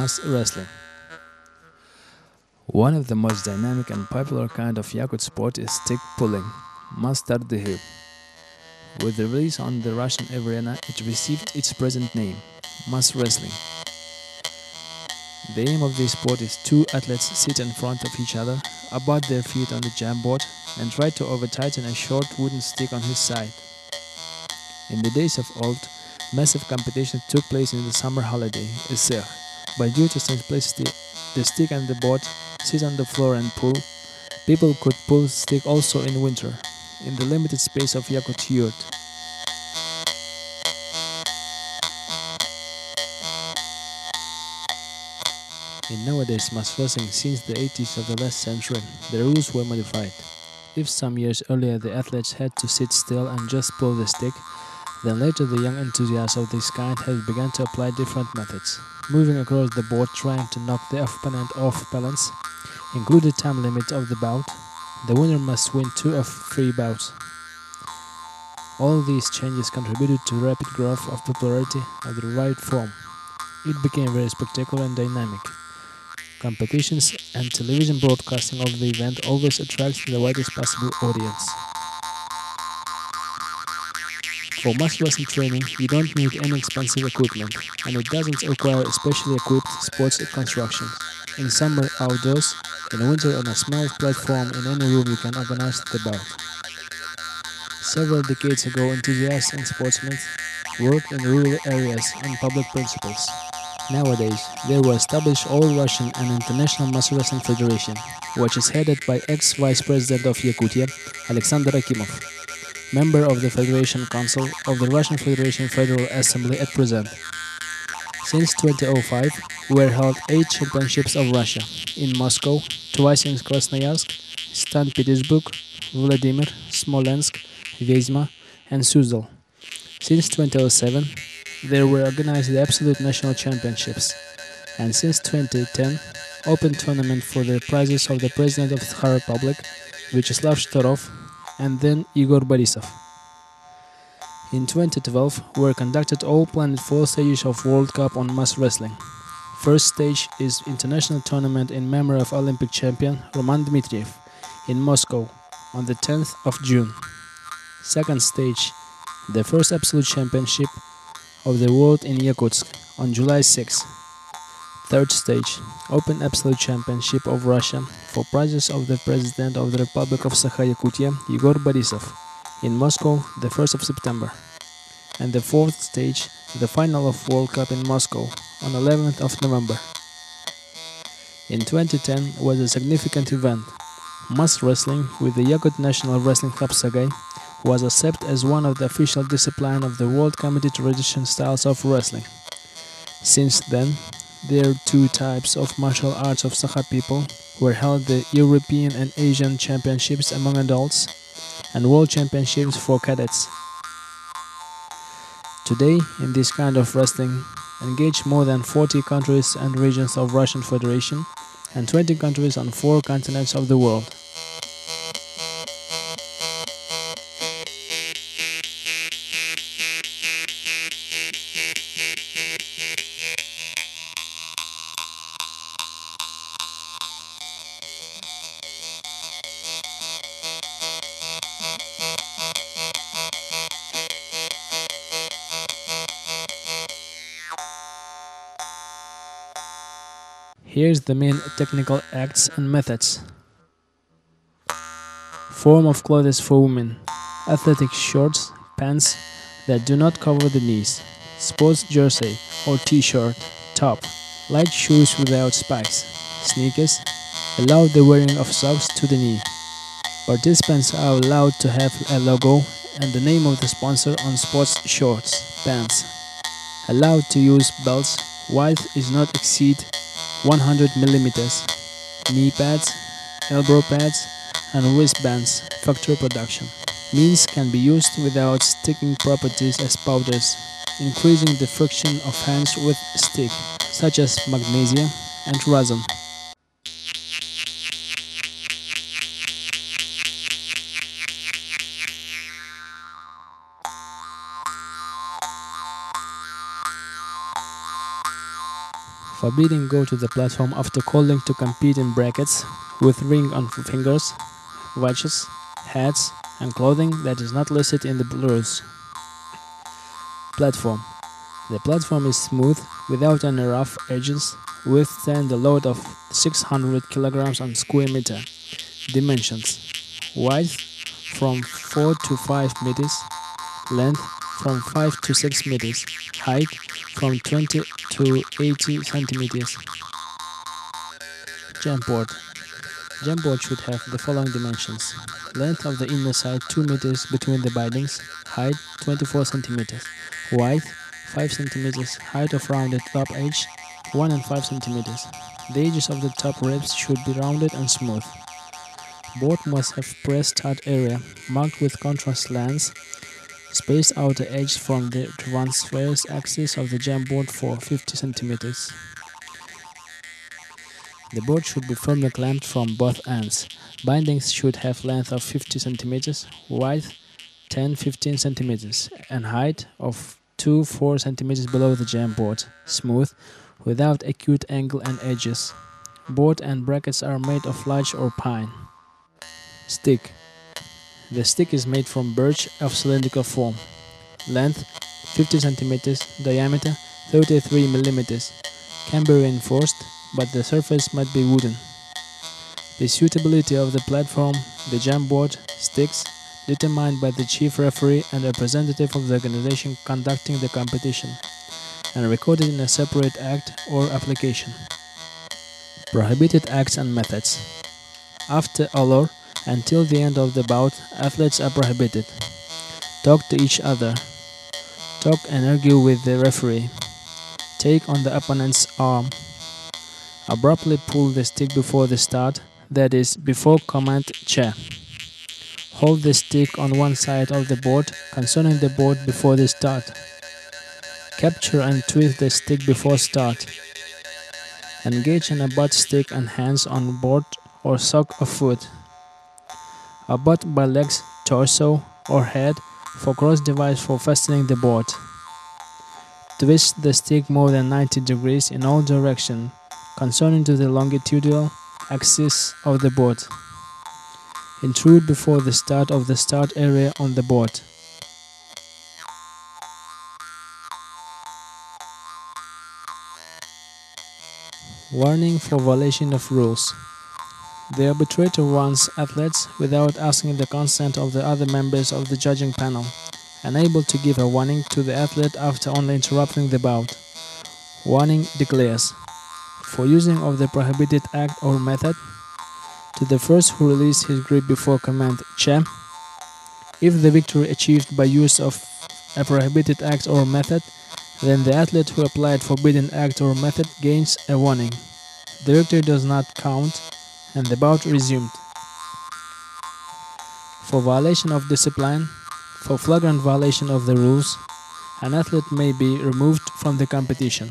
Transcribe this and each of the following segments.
Mass wrestling. One of the most dynamic and popular kind of Yakut sport is stick pulling, mass tardihi. With the release on the Russian arena, it received its present name, mass wrestling. The aim of this sport is two athletes sit in front of each other, about their feet on the jump board, and try to over-tighten a short wooden stick on his side. In the days of old, massive competitions took place in the summer holiday, but due to simplicity, the stick and the board sit on the floor and pull. People could pull stick also in winter, in the limited space of Yakut yurt. In nowadays mass wrestling, since the 80s of the last century, the rules were modified. If some years earlier the athletes had to sit still and just pull the stick, then later the young enthusiasts of this kind have begun to apply different methods, moving across the board trying to knock the opponent off balance, include the time limit of the bout. The winner must win 2 of 3 bouts. All these changes contributed to rapid growth of popularity of the revived form. It became very spectacular and dynamic. Competitions and television broadcasting of the event always attracts the widest possible audience. For mass wrestling training, you don't need any expensive equipment, and it doesn't require specially equipped sports construction. In summer outdoors, in winter on a small platform in any room you can organize the bout. Several decades ago, enthusiasts and sportsmen worked in rural areas on public principles. Nowadays, there were established All-Russian and International Mass Wrestling Federation, which is headed by ex-Vice President of Yakutia, Alexander Akimov, member of the Federation Council of the Russian Federation Federal Assembly at present. Since 2005, were held 8 championships of Russia, in Moscow, twice in Krasnoyarsk, St. Petersburg, Vladimir, Smolensk, Vyazma, and Suzdal. Since 2007, there were organized the Absolute National Championships, and since 2010, open tournament for the prizes of the President of the Sakha Republic, Vyacheslav Shtorov, and then Igor Borisov. In 2012 were conducted all planned 4 stages of World Cup on mass wrestling. First stage is international tournament in memory of Olympic champion Roman Dmitriev in Moscow on the 10th of June. Second stage, the first Absolute Championship of the world in Yakutsk on July 6. Third stage, Open Absolute Championship of Russia for prizes of the President of the Republic of Sakha-Yakutia, Igor Borisov, in Moscow the 1st of September. And the fourth stage, the final of World Cup in Moscow on 11th of November. In 2010 was a significant event. Mass wrestling with the Yakut National Wrestling Club Sagay was accepted as one of the official disciplines of the World Committee Tradition Styles of Wrestling. Since then, there are 2 types of martial arts of Sakha people were held the European and Asian Championships among adults and World Championships for cadets. Today, in this kind of wrestling, engage more than 40 countries and regions of Russian Federation and 20 countries on 4 continents of the world. Here's the main technical acts and methods. Form of clothes for women: athletic shorts, pants that do not cover the knees, sports jersey or t-shirt, top, light shoes without spikes, sneakers, allow the wearing of socks to the knee. Participants are allowed to have a logo and the name of the sponsor on sports shorts, pants. Allowed to use belts, width is not exceed 100 millimeters, knee pads, elbow pads, and wristbands, factory production. Means can be used without sticking properties as powders, increasing the friction of hands with stick, such as magnesium and resin. Forbidding go to the platform after calling to compete in brackets with ring on fingers, watches, hats and clothing that is not listed in the rules. Platform. The platform is smooth, without any rough edges, withstand a load of 600 kilograms on square meter. Dimensions. Width from 4 to 5 meters, length from 5 to 6 meters, height from 20 to 80 centimeters. Jump board. Jump board should have the following dimensions: length of the inner side 2 meters between the bindings, height 24 centimeters, width 5 centimeters, height of rounded top edge 1 and 5 centimeters. The edges of the top ribs should be rounded and smooth. Board must have press start area marked with contrast lines, spaced outer edge from the transverse axis of the jump board for 50 centimeters. The board should be firmly clamped from both ends. Bindings should have length of 50 centimeters, width 10-15 centimeters, and height of 2-4 centimeters below the jump board. Smooth, without acute angle and edges. Board and brackets are made of larch or pine. Stick. The stick is made from birch of cylindrical form. Length 50 centimeters, diameter 33 millimeters. Can be reinforced, but the surface must be wooden. The suitability of the platform, the jump board, sticks, determined by the chief referee and representative of the organization conducting the competition, and recorded in a separate act or application. Prohibited acts and methods. After all, until the end of the bout, athletes are prohibited. Talk to each other. Talk and argue with the referee. Take on the opponent's arm. Abruptly pull the stick before the start, that is, before command cha. Hold the stick on one side of the board, concerning the board before the start. Capture and twist the stick before start. Engage in a butt stick and hands on board or sock of foot. A butt by legs, torso or head for cross device for fastening the board. Twist the stick more than 90 degrees in all directions, concerning to the longitudinal axis of the board. Intrude before the start of the start area on the board. Warning for violation of rules. The arbitrator warns athletes without asking the consent of the other members of the judging panel, unable to give a warning to the athlete after only interrupting the bout. Warning declares: for using of the prohibited act or method, to the first who released his grip before command cha, if the victory achieved by use of a prohibited act or method, then the athlete who applied forbidden act or method gains a warning. The victory does not count and the bout resumed. For violation of discipline, for flagrant violation of the rules, an athlete may be removed from the competition.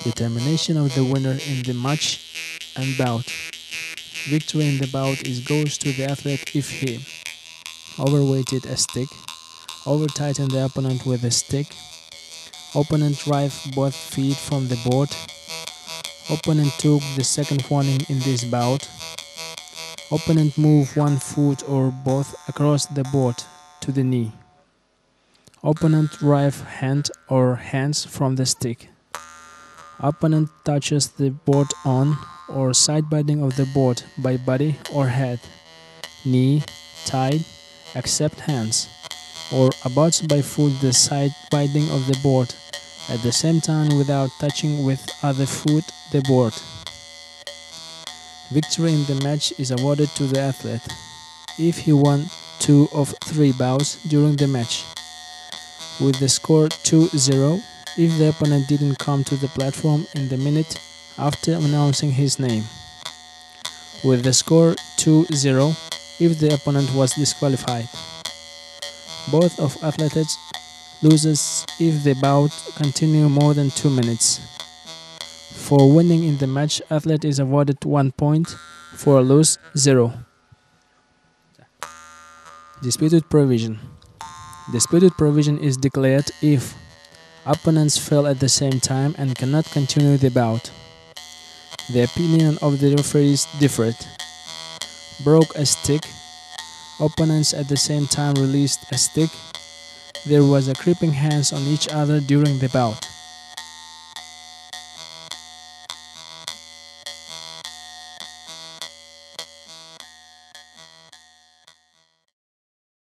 Determination of the winner in the match and bout. Victory in the bout goes to the athlete if he overweighted a stick, over-tightened the opponent with a stick, opponent drive both feet from the board, opponent took the second warning in this bout, opponent move one foot or both across the board to the knee, opponent drive hand or hands from the stick, opponent touches the board on or side binding of the board by body or head, knee, tied, except hands, or abuts by foot the side binding of the board, at the same time without touching with other foot the board. Victory in the match is awarded to the athlete if he won 2 of 3 bouts during the match, with the score 2-0 if the opponent didn't come to the platform in the minute after announcing his name, with the score 2-0 if the opponent was disqualified. Both of athletes loses if the bout continue more than 2 minutes. For winning in the match, athlete is awarded 1 point, for a lose 0. Disputed provision. Disputed provision is declared if Opponents fell at the same time and cannot continue the bout. The opinion of the referees differed. Broke a stick. Opponents at the same time released a stick. There was a gripping hands on each other during the bout.